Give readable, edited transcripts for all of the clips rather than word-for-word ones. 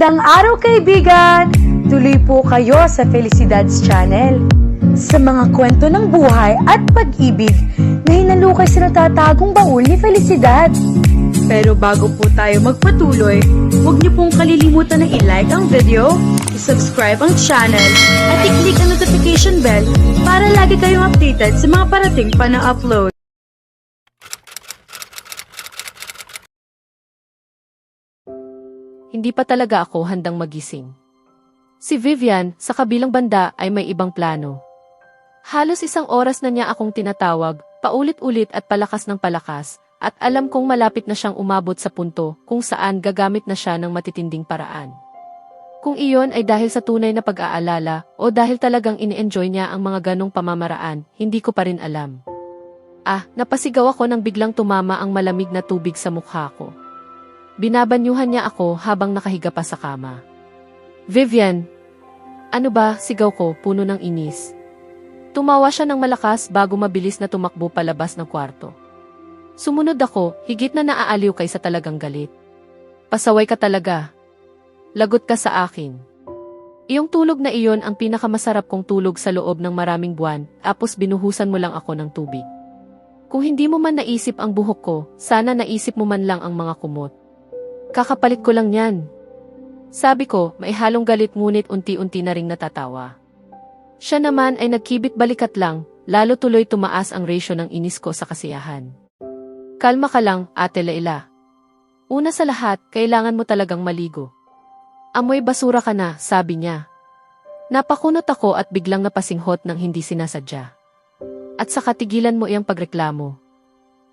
Magandang araw kaibigan! Tuloy po kayo sa Felicidad's Channel. Sa mga kwento ng buhay at pag-ibig na hinalukay sa natatagong baul ni Felicidad. Pero bago po tayo magpatuloy, huwag niyo pong kalilimutan na i-like ang video, i-subscribe ang channel, at i-click ang notification bell para lagi kayong updated sa mga parating pa na upload. Hindi pa talaga ako handang magising. Si Vivian, sa kabilang banda, ay may ibang plano. Halos 1 oras na niya akong tinatawag, paulit-ulit at palakas ng palakas, at alam kong malapit na siyang umabot sa punto kung saan gagamit na siya ng matitinding paraan. Kung iyon ay dahil sa tunay na pag-aalala o dahil talagang ini-enjoy niya ang mga ganong pamamaraan, hindi ko pa rin alam. Napasigaw ako nang biglang tumama ang malamig na tubig sa mukha ko. Binabanyuhan niya ako habang nakahiga pa sa kama. Vivian! Ano ba, sigaw ko, puno ng inis. Tumawa siya ng malakas bago mabilis na tumakbo palabas ng kwarto. Sumunod ako, higit na naaaliw kaysa talagang galit. Pasaway ka talaga. Lagot ka sa akin. Iyong tulog na iyon ang pinakamasarap kong tulog sa loob ng maraming buwan, tapos binuhusan mo lang ako ng tubig. Kung hindi mo man naisip ang buhok ko, sana naisip mo man lang ang mga kumot. Kakapalit ko lang yan. Sabi ko, may halong galit ngunit unti-unti na ring natatawa. Siya naman ay nagkibit balikat lang, lalo tuloy tumaas ang ratio ng inis ko sa kasiyahan. Kalma ka lang, Ate Leila. Una sa lahat, kailangan mo talagang maligo. Amoy basura ka na, sabi niya. Napakunot ako at biglang napasinghot ng hindi sinasadya. At saka tigilan mo iyang pagreklamo.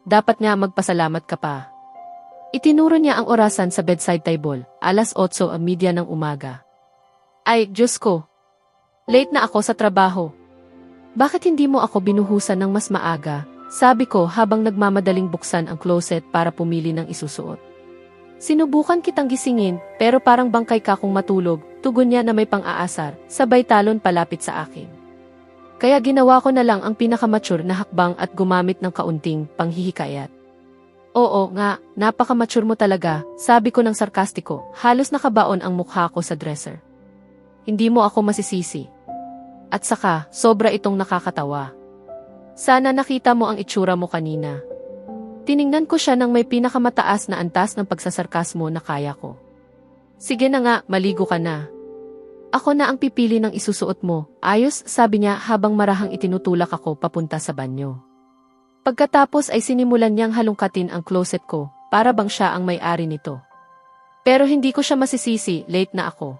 Dapat nga magpasalamat ka pa. Itinuro niya ang orasan sa bedside table, 8:30 ng umaga. Ay, Diyos ko! Late na ako sa trabaho. Bakit hindi mo ako binuhusan ng mas maaga? Sabi ko habang nagmamadaling buksan ang closet para pumili ng isusuot. Sinubukan kitang gisingin, pero parang bangkay ka kung matulog, tugon niya na may pang-aasar, sabay talon palapit sa akin. Kaya ginawa ko na lang ang pinakamature na hakbang at gumamit ng kaunting panghihikayat. Oo nga, napaka-mature mo talaga, sabi ko ng sarkastiko, halos nakabaon ang mukha ko sa dresser. Hindi mo ako masisisi. At saka, sobra itong nakakatawa. Sana nakita mo ang itsura mo kanina. Tiningnan ko siya ng may pinakamataas na antas ng pagsasarkasmo na kaya ko. Sige na nga, maligo ka na. Ako na ang pipili ng isusuot mo, ayos, sabi niya habang marahang itinutulak ako papunta sa banyo. Pagkatapos ay sinimulan niyang halongkatin ang closet ko, para bang siya ang may-ari nito. Pero hindi ko siya masisisi, late na ako.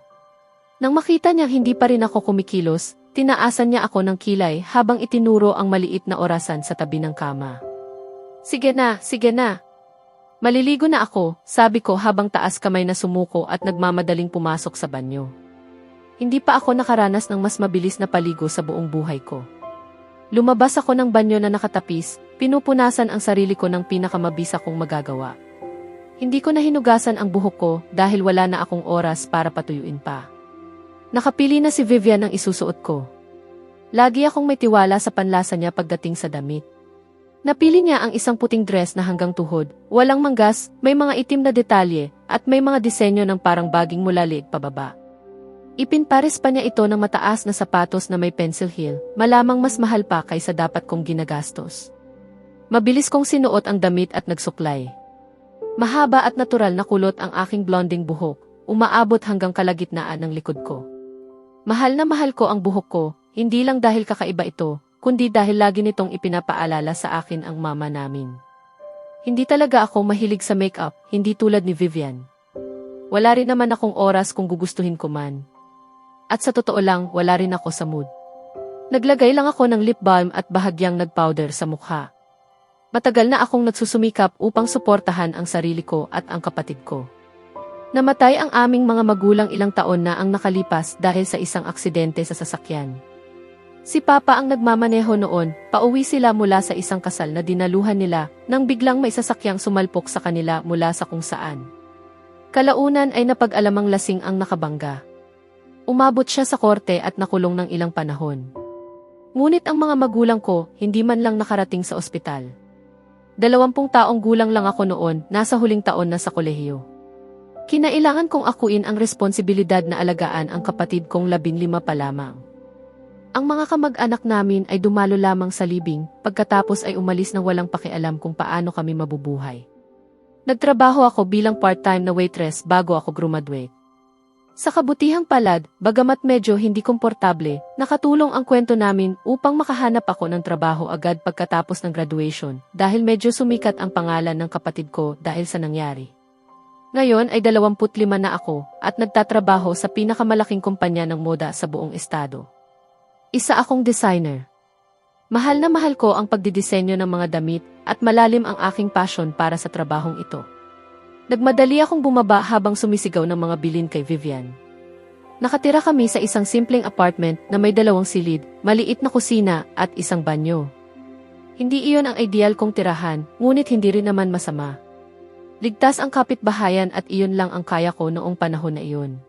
Nang makita niyang hindi pa rin ako kumikilos, tinaasan niya ako ng kilay habang itinuro ang maliit na orasan sa tabi ng kama. Sige na, sige na. Maliligo na ako, sabi ko habang taas kamay na sumuko at nagmamadaling pumasok sa banyo. Hindi pa ako nakaranas ng mas mabilis na paligo sa buong buhay ko. Lumabas ako ng banyo na nakatapis, pinupunasan ang sarili ko ng pinakamabisa kong magagawa. Hindi ko na hinugasan ang buhok ko dahil wala na akong oras para patuyuin pa. Nakapili na si Vivian ng isusuot ko. Lagi akong may tiwala sa panlasa niya pagdating sa damit. Napili niya ang isang puting dress na hanggang tuhod, walang manggas, may mga itim na detalye, at may mga disenyo ng parang baging mula liig pababa. Ipinpares pa niya ito ng mataas na sapatos na may pencil heel, malamang mas mahal pa kaysa dapat kong ginagastos. Mabilis kong sinuot ang damit at nagsuklay. Mahaba at natural na kulot ang aking blonding buhok, umaabot hanggang kalagitnaan ng likod ko. Mahal na mahal ko ang buhok ko, hindi lang dahil kakaiba ito, kundi dahil lagi nitong ipinapaalala sa akin ang mama namin. Hindi talaga ako mahilig sa makeup, hindi tulad ni Vivian. Wala rin naman akong oras kung gugustuhin ko man. At sa totoo lang, wala rin ako sa mood. Naglagay lang ako ng lip balm at bahagyang nagpowder sa mukha. Matagal na akong nagsusumikap upang suportahan ang sarili ko at ang kapatid ko. Namatay ang aming mga magulang ilang taon na ang nakalipas dahil sa isang aksidente sa sasakyan. Si Papa ang nagmamaneho noon, pauwi sila mula sa isang kasal na dinaluhan nila nang biglang may sasakyang sumalpok sa kanila mula sa kung saan. Kalaunan ay napag-alamang lasing ang nakabangga. Umabot siya sa korte at nakulong ng ilang panahon. Ngunit ang mga magulang ko, hindi man lang nakarating sa ospital. 20 taong gulang lang ako noon, nasa huling taon na sa kolehiyo. Kinailangan kong akuin ang responsibilidad na alagaan ang kapatid kong 15 pa lamang. Ang mga kamag-anak namin ay dumalo lamang sa libing, pagkatapos ay umalis ng walang pakialam kung paano kami mabubuhay. Nagtrabaho ako bilang part-time na waitress bago ako graduate. Sa kabutihang palad, bagamat medyo hindi komportable, nakatulong ang kwento namin upang makahanap ako ng trabaho agad pagkatapos ng graduation dahil medyo sumikat ang pangalan ng kapatid ko dahil sa nangyari. Ngayon ay 25 na ako at nagtatrabaho sa pinakamalaking kumpanya ng moda sa buong estado. Isa akong designer. Mahal na mahal ko ang pagdidisenyo ng mga damit at malalim ang aking passion para sa trabahong ito. Nagmadali akong bumaba habang sumisigaw ng mga bilin kay Vivian. Nakatira kami sa isang simpleng apartment na may 2 silid, maliit na kusina at isang banyo. Hindi iyon ang ideal kong tirahan, ngunit hindi rin naman masama. Ligtas ang kapitbahayan at iyon lang ang kaya ko noong panahon na iyon.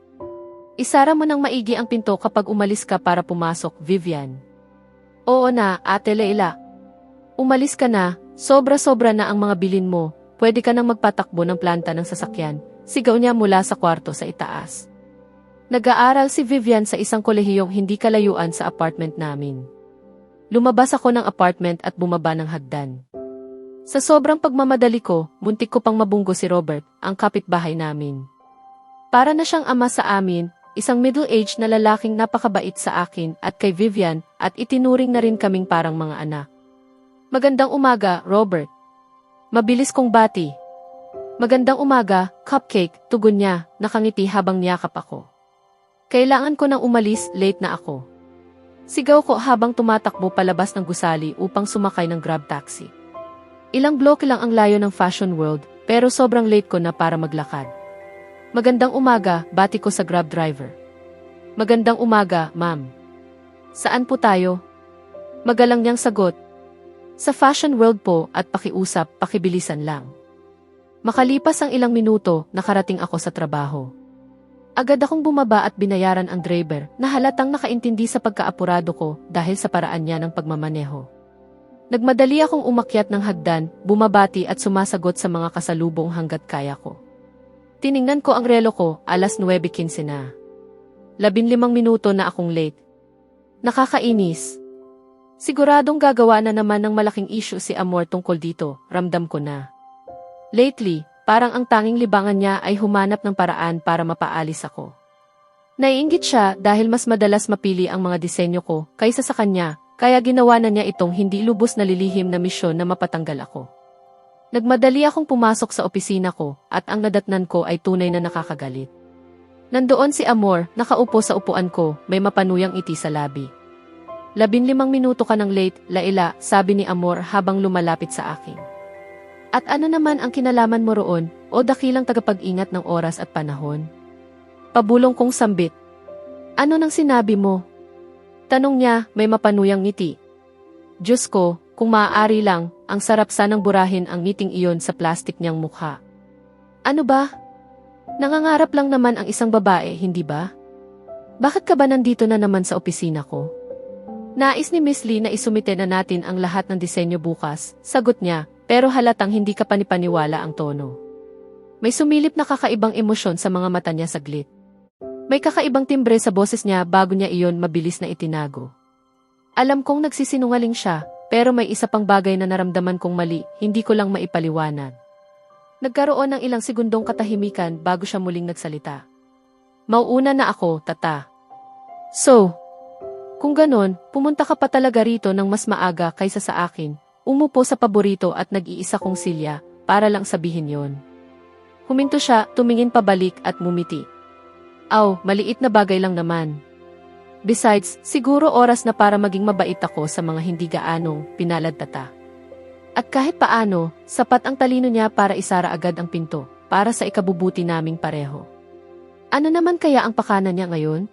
Isara mo ng maigi ang pinto kapag umalis ka para pumasok, Vivian. Oo na, Ate Leila. Umalis ka na, sobra-sobra na ang mga bilin mo. Pwede ka nang magpatakbo ng planta ng sasakyan, sigaw niya mula sa kwarto sa itaas. Nag-aaral si Vivian sa isang kolehiyong hindi kalayuan sa apartment namin. Lumabas ako ng apartment at bumaba ng hagdan. Sa sobrang pagmamadali ko, muntik ko pang mabunggo si Robert, ang kapitbahay namin. Para na siyang ama sa amin, isang middle-aged na lalaking napakabait sa akin at kay Vivian at itinuring na rin kaming parang mga anak. Magandang umaga, Robert. Mabilis kong bati. Magandang umaga, Cupcake, tugon niya, nakangiti habang niyakap ako. Kailangan ko nang umalis, late na ako. Sigaw ko habang tumatakbo palabas ng gusali upang sumakay ng grab taxi. Ilang bloke lang ang layo ng Fashion World, pero sobrang late ko na para maglakad. Magandang umaga, bati ko sa grab driver. Magandang umaga, ma'am. Saan po tayo? Magalang niyang sagot. Sa Fashion World po at pakiusap, pakibilisan lang. Makalipas ang ilang minuto, nakarating ako sa trabaho. Agad akong bumaba at binayaran ang driver na halatang nakaintindi sa pagkaapurado ko dahil sa paraan niya ng pagmamaneho. Nagmadali akong umakyat ng hagdan, bumabati at sumasagot sa mga kasalubong hanggat kaya ko. Tiningnan ko ang relo ko, alas 9:15 na. 15 minuto na akong late. Nakakainis. Siguradong gagawa na naman ng malaking issue si Amor tungkol dito, ramdam ko na. Lately, parang ang tanging libangan niya ay humanap ng paraan para mapaalis ako. Naiinggit siya dahil mas madalas mapili ang mga disenyo ko kaysa sa kanya, kaya ginawa na niya itong hindi lubos na lilihim na misyon na mapatanggal ako. Nagmadali akong pumasok sa opisina ko at ang nadatnan ko ay tunay na nakakagalit. Nandoon si Amor, nakaupo sa upuan ko, may mapanuyang ngiti sa labi. 15 minuto ka ng late, Laila, sabi ni Amor habang lumalapit sa akin. At ano naman ang kinalaman mo roon, o dakilang tagapag-ingat ng oras at panahon? Pabulong kong sambit. Ano nang sinabi mo? Tanong niya, may mapanuyang ngiti. Diyos ko, kung maaari lang, ang sarap sanang burahin ang ngiting iyon sa plastik niyang mukha. Ano ba? Nangangarap lang naman ang isang babae, hindi ba? Bakit ka ba nandito na naman sa opisina ko? Nais ni Miss Lee na isumite na natin ang lahat ng disenyo bukas, sagot niya, pero halatang hindi ka panipaniwala ang tono. May sumilip na kakaibang emosyon sa mga mata niya saglit. May kakaibang timbre sa boses niya bago niya iyon mabilis na itinago. Alam kong nagsisinungaling siya, pero may isa pang bagay na naramdaman kong mali, hindi ko lang maipaliwanag. Nagkaroon ng ilang segundong katahimikan bago siya muling nagsalita. Mauuna na ako, tata. So, kung ganon, pumunta ka pa talaga rito ng mas maaga kaysa sa akin, umupo sa paborito at nag-iisa kong silya, para lang sabihin yon. Huminto siya, tumingin pabalik at mumiti. Aw, maliit na bagay lang naman. Besides, siguro oras na para maging mabait ako sa mga hindi gaanong pinalad tata. At kahit paano, sapat ang talino niya para isara agad ang pinto, para sa ikabubuti naming pareho. Ano naman kaya ang pakana niya ngayon?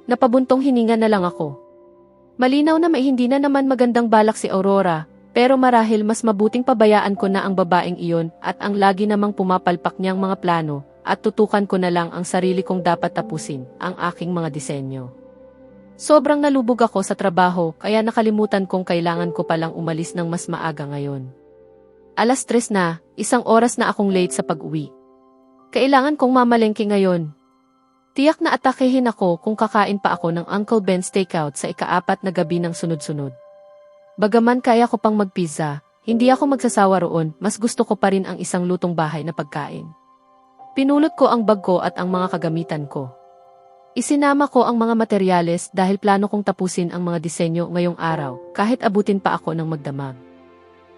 Napabuntong hininga na lang ako. Malinaw na may hindi na naman magandang balak si Aurora, pero marahil mas mabuting pabayaan ko na ang babaeng iyon at ang lagi namang pumapalpak niyang mga plano at tutukan ko na lang ang sarili kong dapat tapusin, ang aking mga disenyo. Sobrang nalubog ako sa trabaho kaya nakalimutan kong kailangan ko palang umalis ng mas maaga ngayon. 3:00 na, 1 oras na akong late sa pag-uwi. Kailangan kong mamalengke ngayon. Tiyak na atakehin ako kung kakain pa ako ng Uncle Ben Steakout sa ika-4 na gabi ng sunod-sunod. Bagaman kaya ko pang magpizza, hindi ako magsasawa roon, mas gusto ko pa rin ang isang lutong bahay na pagkain. Pinulot ko ang bag ko at ang mga kagamitan ko. Isinama ko ang mga materyales dahil plano kong tapusin ang mga disenyo ngayong araw, kahit abutin pa ako ng magdamag.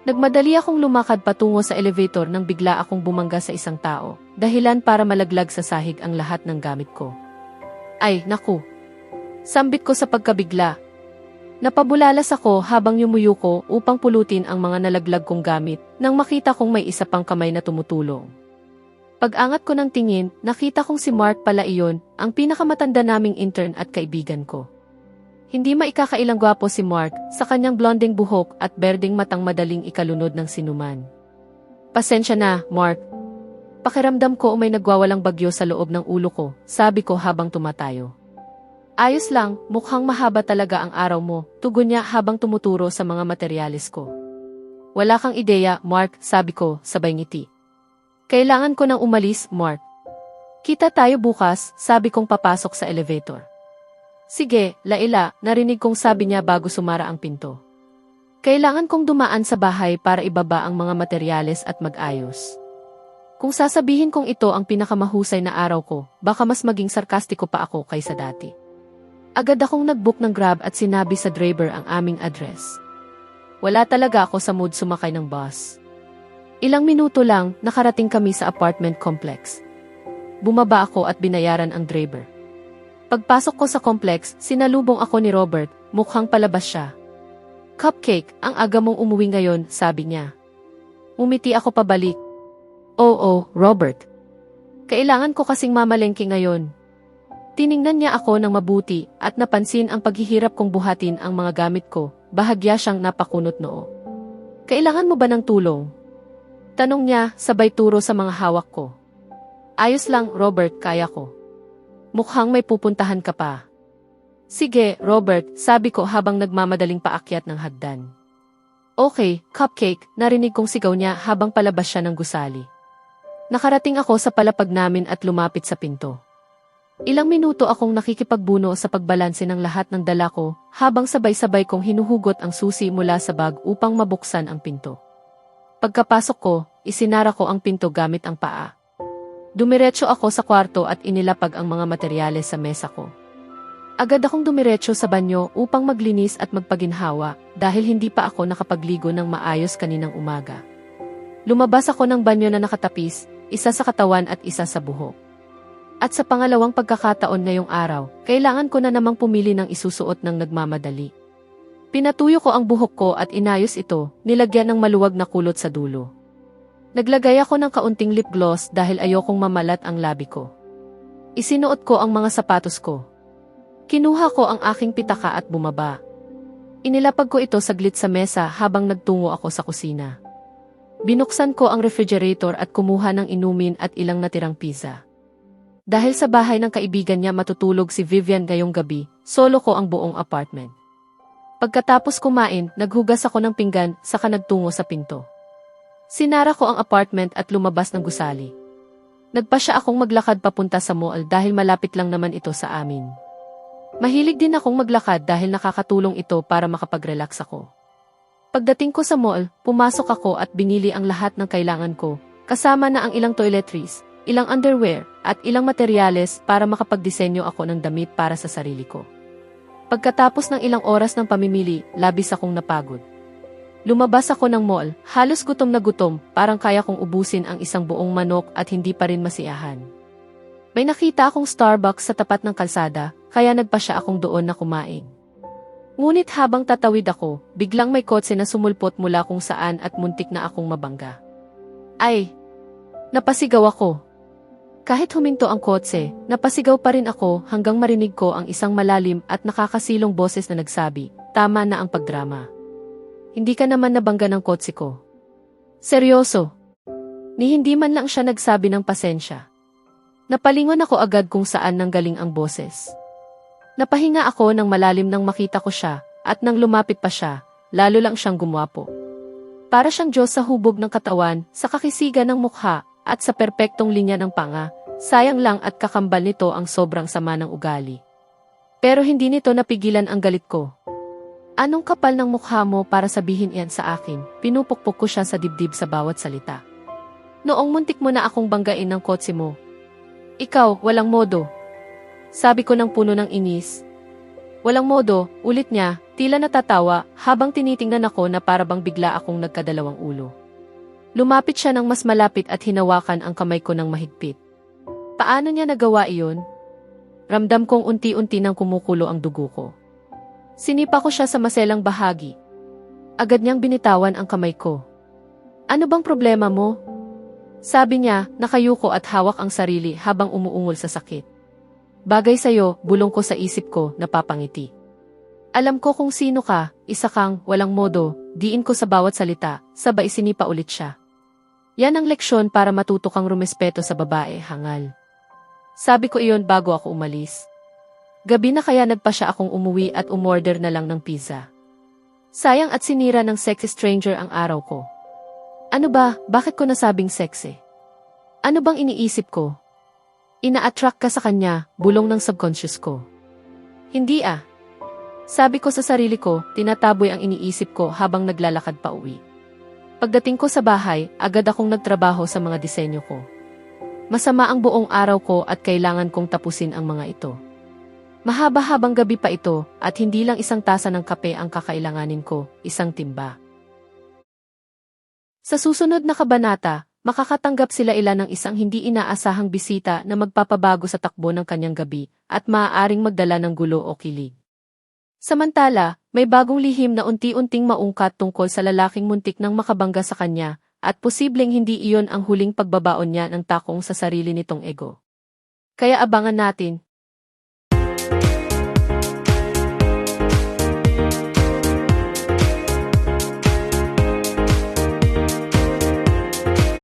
Nagmadali akong lumakad patungo sa elevator nang bigla akong bumangga sa isang tao, dahilan para malaglag sa sahig ang lahat ng gamit ko. Ay, naku! Sambit ko sa pagkabigla. Napabulalas ako habang yumuyuko upang pulutin ang mga nalaglag kong gamit nang makita kong may isa pang kamay na tumutulong. Pag-angat ko ng tingin, nakita kong si Mark pala iyon, ang pinakamatanda naming intern at kaibigan ko. Hindi maikakailang gwapo si Mark sa kanyang blonding buhok at berdeng matang madaling ikalunod ng sinuman. Pasensya na, Mark. Pakiramdam ko may nagwawalang bagyo sa loob ng ulo ko, sabi ko habang tumatayo. Ayos lang, mukhang mahaba talaga ang araw mo, tugon niya habang tumuturo sa mga materyales ko. Wala kang ideya, Mark, sabi ko, sabay ngiti. Kailangan ko nang umalis, Mark. Kita tayo bukas, sabi kong papasok sa elevator. Sige, Laila, narinig kong sabi niya bago sumara ang pinto. Kailangan kong dumaan sa bahay para ibaba ang mga materyales at mag-ayos. Kung sasabihin kong ito ang pinakamahusay na araw ko, baka mas maging sarkastiko pa ako kaysa dati. Agad akong nag-book ng Grab at sinabi sa driver ang aming address. Wala talaga ako sa mood sumakay ng bus. Ilang minuto lang, nakarating kami sa apartment complex. Bumaba ako at binayaran ang driver. Pagpasok ko sa complex, sinalubong ako ni Robert, mukhang palabas siya. Cupcake, ang aga mong umuwi ngayon, sabi niya. Umiti ako pabalik. Oo, Robert. Kailangan ko kasing mamalengke ngayon. Tiningnan niya ako ng mabuti at napansin ang paghihirap kong buhatin ang mga gamit ko, bahagya siyang napakunot noo. Kailangan mo ba ng tulong? Tanong niya, sabay turo sa mga hawak ko. Ayos lang, Robert, kaya ko. Mukhang may pupuntahan ka pa. Sige, Robert, sabi ko habang nagmamadaling paakyat ng hagdan. Okay, Cupcake, narinig kong sigaw niya habang palabas siya ng gusali. Nakarating ako sa palapag namin at lumapit sa pinto. Ilang minuto akong nakikipagbuno sa pagbalanse ng lahat ng dala ko habang sabay-sabay kong hinuhugot ang susi mula sa bag upang mabuksan ang pinto. Pagkapasok ko, isinara ko ang pinto gamit ang paa. Dumiretso ako sa kwarto at inilapag ang mga materyales sa mesa ko. Agad akong dumiretso sa banyo upang maglinis at magpaginhawa dahil hindi pa ako nakapagligo ng maayos kaninang umaga. Lumabas ako ng banyo na nakatapis, isa sa katawan at isa sa buhok. At sa pangalawang pagkakataon ngayong araw, kailangan ko na namang pumili ng isusuot ng nagmamadali. Pinatuyo ko ang buhok ko at inayos ito, nilagyan ng maluwag na kulot sa dulo. Naglagay ako ng kaunting lip gloss dahil ayokong mamalat ang labi ko. Isinuot ko ang mga sapatos ko. Kinuha ko ang aking pitaka at bumaba. Inilapag ko ito saglit sa mesa habang nagtungo ako sa kusina. Binuksan ko ang refrigerator at kumuha ng inumin at ilang natirang pizza. Dahil sa bahay ng kaibigan niya matutulog si Vivian ngayong gabi, solo ko ang buong apartment. Pagkatapos kumain, naghugas ako ng pinggan saka nagtungo sa pinto. Sinara ko ang apartment at lumabas ng gusali. Nagpasya akong maglakad papunta sa mall dahil malapit lang naman ito sa amin. Mahilig din akong maglakad dahil nakakatulong ito para makapag-relax ako. Pagdating ko sa mall, pumasok ako at binili ang lahat ng kailangan ko, kasama na ang ilang toiletries, ilang underwear, at ilang materyales para makapagdisenyo ako ng damit para sa sarili ko. Pagkatapos ng ilang oras ng pamimili, labis akong napagod. Lumabas ako ng mall, halos gutom na gutom, parang kaya kong ubusin ang isang buong manok at hindi pa rin masiyahan. May nakita akong Starbucks sa tapat ng kalsada, kaya nagpasya akong doon na kumain. Ngunit habang tatawid ako, biglang may kotse na sumulpot mula kung saan at muntik na akong mabangga. Ay! Napasigaw ako. Kahit huminto ang kotse, napasigaw pa rin ako hanggang marinig ko ang isang malalim at nakakasilong boses na nagsabi, tama na ang pagdrama. Hindi ka naman nabangga ng kotse ko. Seryoso. Ni hindi man lang siya nagsabi ng pasensya. Napalingon ako agad kung saan nanggaling ang boses. Napahinga ako ng malalim nang makita ko siya, at nang lumapit pa siya, lalo lang siyang gumwapo. Para siyang Diyos sa hubog ng katawan, sa kakisigan ng mukha, at sa perpektong linya ng panga, sayang lang at kakambal nito ang sobrang sama ng ugali. Pero hindi nito napigilan ang galit ko. Anong kapal ng mukha mo para sabihin iyan sa akin? Pinupukpok ko siya sa dibdib sa bawat salita. Noong muntik mo na akong banggain ng kotse mo. Ikaw, walang modo. Sabi ko ng puno ng inis. Walang modo, ulit niya, tila natatawa, habang tinitingnan ako na parabang bigla akong nagkadalawang ulo. Lumapit siya ng mas malapit at hinawakan ang kamay ko ng mahigpit. Paano niya nagawa iyon? Ramdam kong unti-unti nang kumukulo ang dugo ko. Sinipa ko siya sa maselang bahagi. Agad niyang binitawan ang kamay ko. Ano bang problema mo? Sabi niya, nakayuko at hawak ang sarili habang umuungol sa sakit. Bagay sa'yo, bulong ko sa isip ko, napapangiti. Alam ko kung sino ka, isa kang, walang modo, diin ko sa bawat salita, sabay sinipa ulit siya. Yan ang leksyon para matuto kang rumespeto sa babae, hangal. Sabi ko iyon bago ako umalis. Gabi na kaya nagpa siya akong umuwi at umorder na lang ng pizza. Sayang at sinira ng sexy stranger ang araw ko. Ano ba, bakit ko nasabing sexy? Ano bang iniisip ko? Ina-attract ka sa kanya, bulong ng subconscious ko. Hindi ah. Sabi ko sa sarili ko, tinataboy ang iniisip ko habang naglalakad pa uwi. Pagdating ko sa bahay, agad akong nagtrabaho sa mga disenyo ko. Masama ang buong araw ko at kailangan kong tapusin ang mga ito. Mahaba-habang gabi pa ito at hindi lang isang tasa ng kape ang kakailanganin ko, isang timba. Sa susunod na kabanata, makakatanggap sila ng isang hindi inaasahang bisita na magpapabago sa takbo ng kanyang gabi at maaaring magdala ng gulo o kilig. Samantala, may bagong lihim na unti-unting maungkat tungkol sa lalaking muntik nang makabangga sa kanya at posibleng hindi iyon ang huling pagbabaon niya ng takong sa sarili nitong ego. Kaya abangan natin,